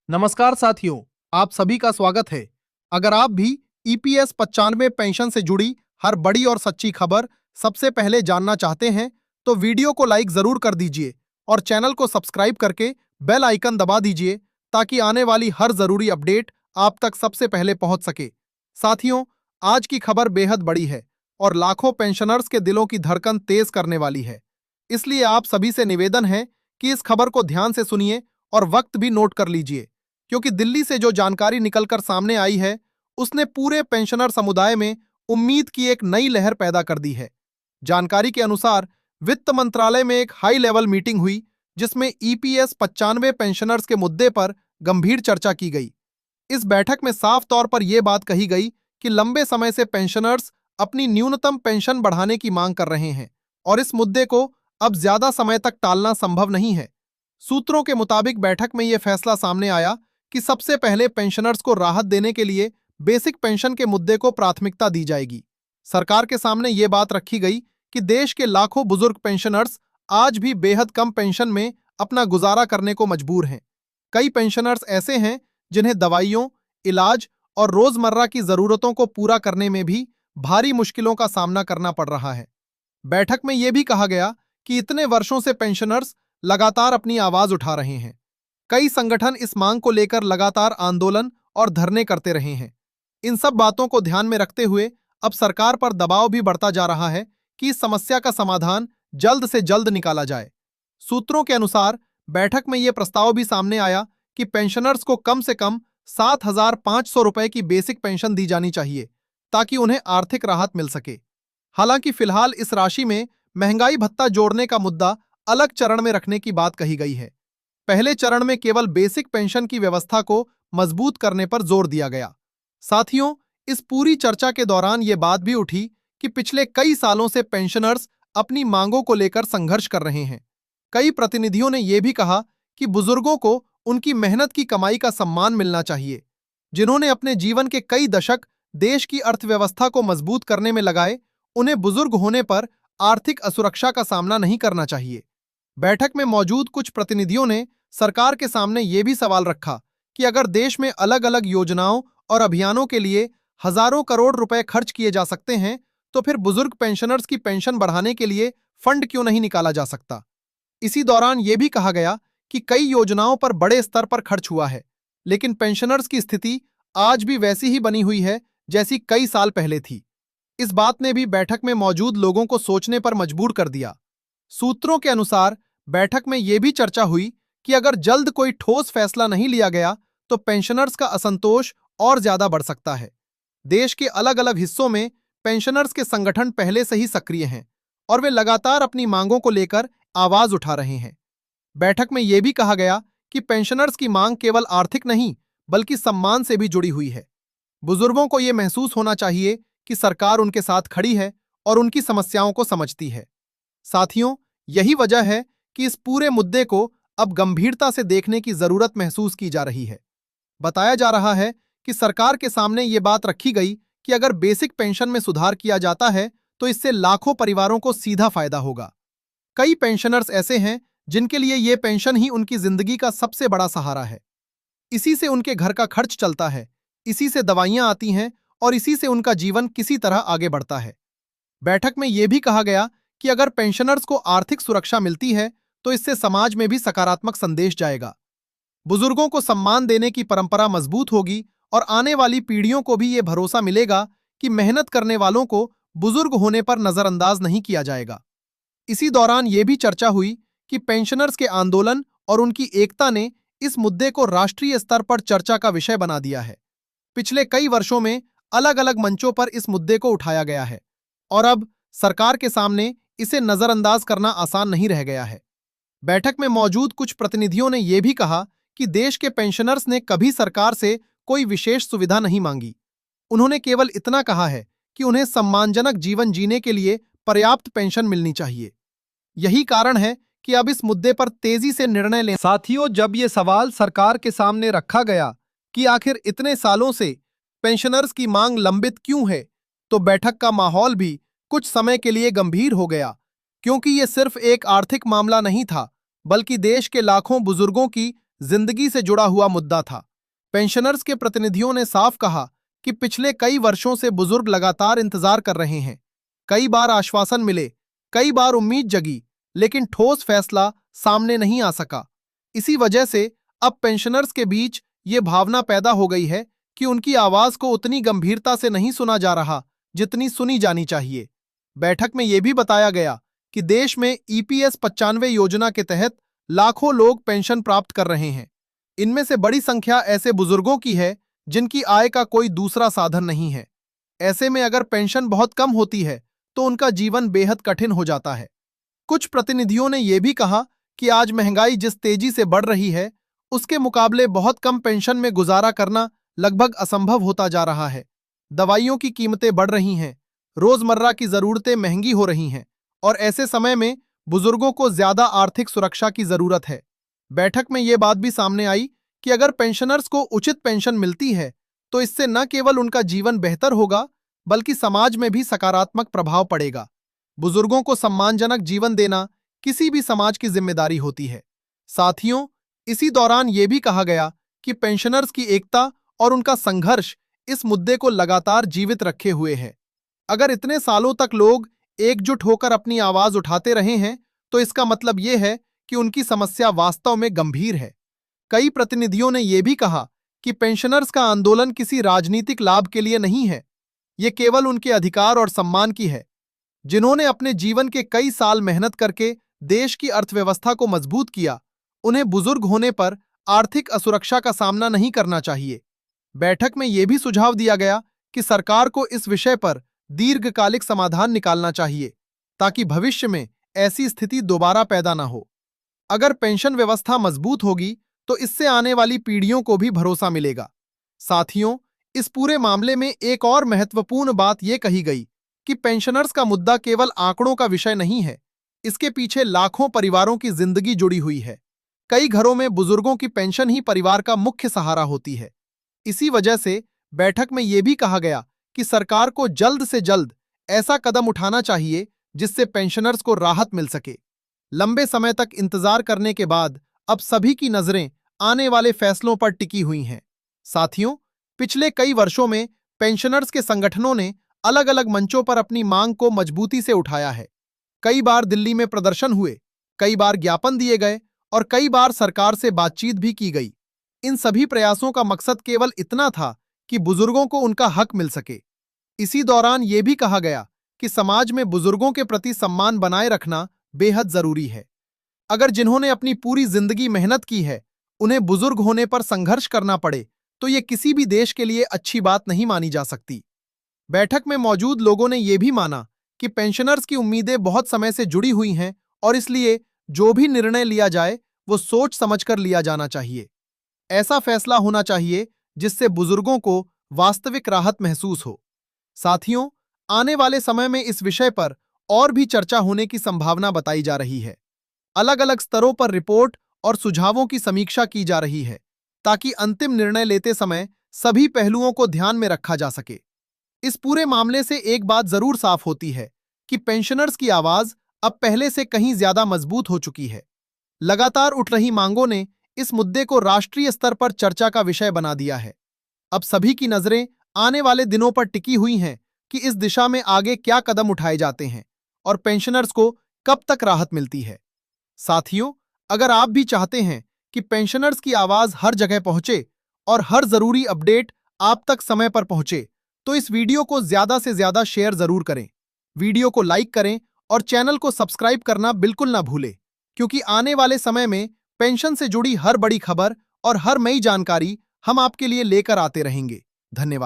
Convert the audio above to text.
नमस्कार साथियों, आप सभी का स्वागत है। अगर आप भी ईपीएस 95 पेंशन से जुड़ी हर बड़ी और सच्ची खबर सबसे पहले जानना चाहते हैं, तो वीडियो को लाइक जरूर कर दीजिए और चैनल को सब्सक्राइब करके बेल आइकन दबा दीजिए ताकि आने वाली हर जरूरी अपडेट आप तक सबसे पहले पहुंच सके। साथियों, आज की खबर बेहद बड़ी है और लाखों पेंशनर्स के दिलों की धड़कन तेज करने वाली है। इसलिए आप सभी से निवेदन है कि इस खबर को ध्यान से सुनिए और वक्त भी नोट कर लीजिए, क्योंकि दिल्ली से जो जानकारी निकलकर सामने आई है, उसने पूरे पेंशनर समुदाय में उम्मीद की एक नई लहर पैदा कर दी है। जानकारी के अनुसार वित्त मंत्रालय में एक हाई लेवल मीटिंग हुई, जिसमें ईपीएस 95 पेंशनर्स के मुद्दे पर गंभीर चर्चा की गई। इस बैठक में साफ तौर पर यह बात कही गई कि लंबे समय से पेंशनर्स अपनी न्यूनतम पेंशन बढ़ाने की मांग कर रहे हैं और इस मुद्दे को अब ज्यादा समय तक टालना संभव नहीं है। सूत्रों के मुताबिक बैठक में यह फैसला सामने आया कि सबसे पहले पेंशनर्स को राहत देने के लिए बेसिक पेंशन के मुद्दे को प्राथमिकता दी जाएगी। सरकार के सामने यह बात रखी गई कि देश के लाखों बुजुर्ग पेंशनर्स आज भी बेहद कम पेंशन में अपना गुजारा करने को मजबूर हैं। कई पेंशनर्स ऐसे हैं जिन्हें दवाइयों, इलाज और रोजमर्रा की जरूरतों को पूरा करने में भी भारी मुश्किलों का सामना करना पड़ रहा है। बैठक में यह भी कहा गया कि इतने वर्षों से पेंशनर्स लगातार अपनी आवाज उठा रहे हैं। कई संगठन इस मांग को लेकर लगातार आंदोलन और धरने करते रहे हैं। इन सब बातों को ध्यान में रखते हुए अब सरकार पर दबाव भी बढ़ता जा रहा है कि इस समस्या का समाधान जल्द से जल्द निकाला जाए। सूत्रों के अनुसार बैठक में यह प्रस्ताव भी सामने आया कि पेंशनर्स को कम से कम 7,500 रुपए की बेसिक पेंशन दी जानी चाहिए ताकि उन्हें आर्थिक राहत मिल सके। हालांकि फिलहाल इस राशि में महंगाई भत्ता जोड़ने का मुद्दा अलग चरण में रखने की बात कही गई है। पहले चरण में केवल बेसिक पेंशन की व्यवस्था को मजबूत करने पर जोर दिया गया। साथियों, इस पूरी चर्चा के दौरान यह बात भी उठी कि पिछले कई सालों से पेंशनर्स अपनी मांगों को लेकर संघर्ष कर रहे हैं। कई प्रतिनिधियों ने यह भी कहा कि बुजुर्गों को उनकी मेहनत की कमाई का सम्मान मिलना चाहिए। जिन्होंने अपने जीवन के कई दशक देश की अर्थव्यवस्था को मजबूत करने में लगाए, उन्हें बुजुर्ग होने पर आर्थिक असुरक्षा का सामना नहीं करना चाहिए। बैठक में मौजूद कुछ प्रतिनिधियों ने सरकार के सामने यह भी सवाल रखा कि अगर देश में अलग अलग योजनाओं और अभियानों के लिए हजारों करोड़ रुपए खर्च किए जा सकते हैं, तो फिर बुजुर्ग पेंशनर्स की पेंशन बढ़ाने के लिए फंड क्यों नहीं निकाला जा सकता। इसी दौरान यह भी कहा गया कि कई योजनाओं पर बड़े स्तर पर खर्च हुआ है, लेकिन पेंशनर्स की स्थिति आज भी वैसी ही बनी हुई है जैसी कई साल पहले थी। इस बात ने भी बैठक में मौजूद लोगों को सोचने पर मजबूर कर दिया। सूत्रों के अनुसार बैठक में यह भी चर्चा हुई कि अगर जल्द कोई ठोस फैसला नहीं लिया गया तो पेंशनर्स का असंतोष और ज्यादा बढ़ सकता है। देश के अलग अलग हिस्सों में पेंशनर्स के संगठन पहले से ही सक्रिय हैं और वे लगातार अपनी मांगों को लेकर आवाज उठा रहे हैं। बैठक में यह भी कहा गया कि पेंशनर्स की मांग केवल आर्थिक नहीं बल्कि सम्मान से भी जुड़ी हुई है। बुजुर्गों को यह महसूस होना चाहिए कि सरकार उनके साथ खड़ी है और उनकी समस्याओं को समझती है। साथियों, यही वजह है कि इस पूरे मुद्दे को अब गंभीरता से देखने की जरूरत महसूस की जा रही है। बताया जा रहा है कि सरकार के सामने ये बात रखी गई कि अगर बेसिक पेंशन में सुधार किया जाता है तो इससे लाखों परिवारों को सीधा फायदा होगा। कई पेंशनर्स ऐसे हैं जिनके लिए ये पेंशन ही उनकी जिंदगी का सबसे बड़ा सहारा है। इसी से उनके घर का खर्च चलता है, इसी से दवाइयां आती हैं और इसी से उनका जीवन किसी तरह आगे बढ़ता है। बैठक में यह भी कहा गया कि अगर पेंशनर्स को आर्थिक सुरक्षा मिलती है तो इससे समाज में भी सकारात्मक संदेश जाएगा। बुजुर्गों को सम्मान देने की परंपरा मजबूत होगी और आने वाली पीढ़ियों को भी यह भरोसा मिलेगा कि मेहनत करने वालों को बुजुर्ग होने पर नजरअंदाज नहीं किया जाएगा। इसी दौरान यह भी चर्चा हुई कि पेंशनर्स के आंदोलन और उनकी एकता ने इस मुद्दे को राष्ट्रीय स्तर पर चर्चा का विषय बना दिया है। पिछले कई वर्षों में अलग अलग मंचों पर इस मुद्दे को उठाया गया है और अब सरकार के सामने इसे नजरअंदाज करना आसान नहीं रह गया है। बैठक में मौजूद कुछ प्रतिनिधियों ने यह भी कहा कि देश के पेंशनर्स ने कभी सरकार से कोई विशेष सुविधा नहीं मांगी। उन्होंने केवल इतना कहा है कि उन्हें सम्मानजनक जीवन जीने के लिए पर्याप्त पेंशन मिलनी चाहिए। यही कारण है कि अब इस मुद्दे पर तेजी से निर्णय लें। साथियों, जब ये सवाल सरकार के सामने रखा गया कि आखिर इतने सालों से पेंशनर्स की मांग लंबित क्यों है, तो बैठक का माहौल भी कुछ समय के लिए गंभीर हो गया, क्योंकि ये सिर्फ एक आर्थिक मामला नहीं था बल्कि देश के लाखों बुजुर्गों की जिंदगी से जुड़ा हुआ मुद्दा था। पेंशनर्स के प्रतिनिधियों ने साफ कहा कि पिछले कई वर्षों से बुजुर्ग लगातार इंतजार कर रहे हैं। कई बार आश्वासन मिले, कई बार उम्मीद जगी, लेकिन ठोस फैसला सामने नहीं आ सका। इसी वजह से अब पेंशनर्स के बीच ये भावना पैदा हो गई है कि उनकी आवाज को उतनी गंभीरता से नहीं सुना जा रहा जितनी सुनी जानी चाहिए। बैठक में यह भी बताया गया कि देश में ईपीएस 95 योजना के तहत लाखों लोग पेंशन प्राप्त कर रहे हैं। इनमें से बड़ी संख्या ऐसे बुजुर्गों की है जिनकी आय का कोई दूसरा साधन नहीं है। ऐसे में अगर पेंशन बहुत कम होती है तो उनका जीवन बेहद कठिन हो जाता है। कुछ प्रतिनिधियों ने यह भी कहा कि आज महंगाई जिस तेजी से बढ़ रही है, उसके मुकाबले बहुत कम पेंशन में गुजारा करना लगभग असंभव होता जा रहा है। दवाइयों की कीमतें बढ़ रही हैं, रोजमर्रा की जरूरतें महंगी हो रही हैं और ऐसे समय में बुजुर्गों को ज्यादा आर्थिक सुरक्षा की जरूरत है। बैठक में यह बात भी सामने आई कि अगर पेंशनर्स को उचित पेंशन मिलती है तो इससे न केवल उनका जीवन बेहतर होगा बल्कि समाज में भी सकारात्मक प्रभाव पड़ेगा। बुजुर्गों को सम्मानजनक जीवन देना किसी भी समाज की जिम्मेदारी होती है। साथियों, इसी दौरान यह भी कहा गया कि पेंशनर्स की एकता और उनका संघर्ष इस मुद्दे को लगातार जीवित रखे हुए है। अगर इतने सालों तक लोग एकजुट होकर अपनी आवाज उठाते रहे हैं तो इसका मतलब यह है कि उनकी समस्या वास्तव में गंभीर है। कई प्रतिनिधियों ने यह भी कहा कि पेंशनर्स का आंदोलन किसी राजनीतिक लाभ के लिए नहीं है, ये केवल उनके अधिकार और सम्मान की है। जिन्होंने अपने जीवन के कई साल मेहनत करके देश की अर्थव्यवस्था को मजबूत किया, उन्हें बुजुर्ग होने पर आर्थिक असुरक्षा का सामना नहीं करना चाहिए। बैठक में यह भी सुझाव दिया गया कि सरकार को इस विषय पर दीर्घकालिक समाधान निकालना चाहिए ताकि भविष्य में ऐसी स्थिति दोबारा पैदा न हो। अगर पेंशन व्यवस्था मजबूत होगी तो इससे आने वाली पीढ़ियों को भी भरोसा मिलेगा। साथियों, इस पूरे मामले में एक और महत्वपूर्ण बात यह कही गई कि पेंशनर्स का मुद्दा केवल आंकड़ों का विषय नहीं है, इसके पीछे लाखों परिवारों की जिंदगी जुड़ी हुई है। कई घरों में बुजुर्गों की पेंशन ही परिवार का मुख्य सहारा होती है। इसी वजह से बैठक में यह भी कहा गया कि सरकार को जल्द से जल्द ऐसा कदम उठाना चाहिए जिससे पेंशनर्स को राहत मिल सके। लंबे समय तक इंतजार करने के बाद अब सभी की नजरें आने वाले फैसलों पर टिकी हुई हैं। साथियों, पिछले कई वर्षों में पेंशनर्स के संगठनों ने अलग अलग मंचों पर अपनी मांग को मजबूती से उठाया है। कई बार दिल्ली में प्रदर्शन हुए, कई बार ज्ञापन दिए गए और कई बार सरकार से बातचीत भी की गई। इन सभी प्रयासों का मकसद केवल इतना था कि बुजुर्गों को उनका हक मिल सके। इसी दौरान यह भी कहा गया कि समाज में बुजुर्गों के प्रति सम्मान बनाए रखना बेहद जरूरी है। अगर जिन्होंने अपनी पूरी जिंदगी मेहनत की है, उन्हें बुजुर्ग होने पर संघर्ष करना पड़े तो यह किसी भी देश के लिए अच्छी बात नहीं मानी जा सकती। बैठक में मौजूद लोगों ने यह भी माना कि पेंशनर्स की उम्मीदें बहुत समय से जुड़ी हुई हैं और इसलिए जो भी निर्णय लिया जाए वो सोच समझकर लिया जाना चाहिए। ऐसा फैसला होना चाहिए जिससे बुजुर्गों को वास्तविक राहत महसूस हो। साथियों, आने वाले समय में इस विषय पर और भी चर्चा होने की संभावना बताई जा रही है। अलग अलग स्तरों पर रिपोर्ट और सुझावों की समीक्षा की जा रही है ताकि अंतिम निर्णय लेते समय सभी पहलुओं को ध्यान में रखा जा सके। इस पूरे मामले से एक बात जरूर साफ होती है कि पेंशनर्स की आवाज अब पहले से कहीं ज्यादा मजबूत हो चुकी है। लगातार उठ रही मांगों ने इस मुद्दे को राष्ट्रीय स्तर पर चर्चा का विषय बना दिया है। अब सभी की नजरें आने वाले दिनों पर टिकी हुई हैं कि इस दिशा में आगे क्या कदम उठाए जाते हैं और पेंशनर्स को कब तक राहत मिलती है। साथियों, अगर आप भी चाहते हैं कि पेंशनर्स की आवाज हर जगह पहुंचे और हर जरूरी अपडेट आप तक समय पर पहुंचे, तो इस वीडियो को ज्यादा से ज्यादा शेयर जरूर करें। वीडियो को लाइक करें और चैनल को सब्सक्राइब करना बिल्कुल ना भूलें, क्योंकि आने वाले समय में पेंशन से जुड़ी हर बड़ी खबर और हर नई जानकारी हम आपके लिए लेकर आते रहेंगे। धन्यवाद।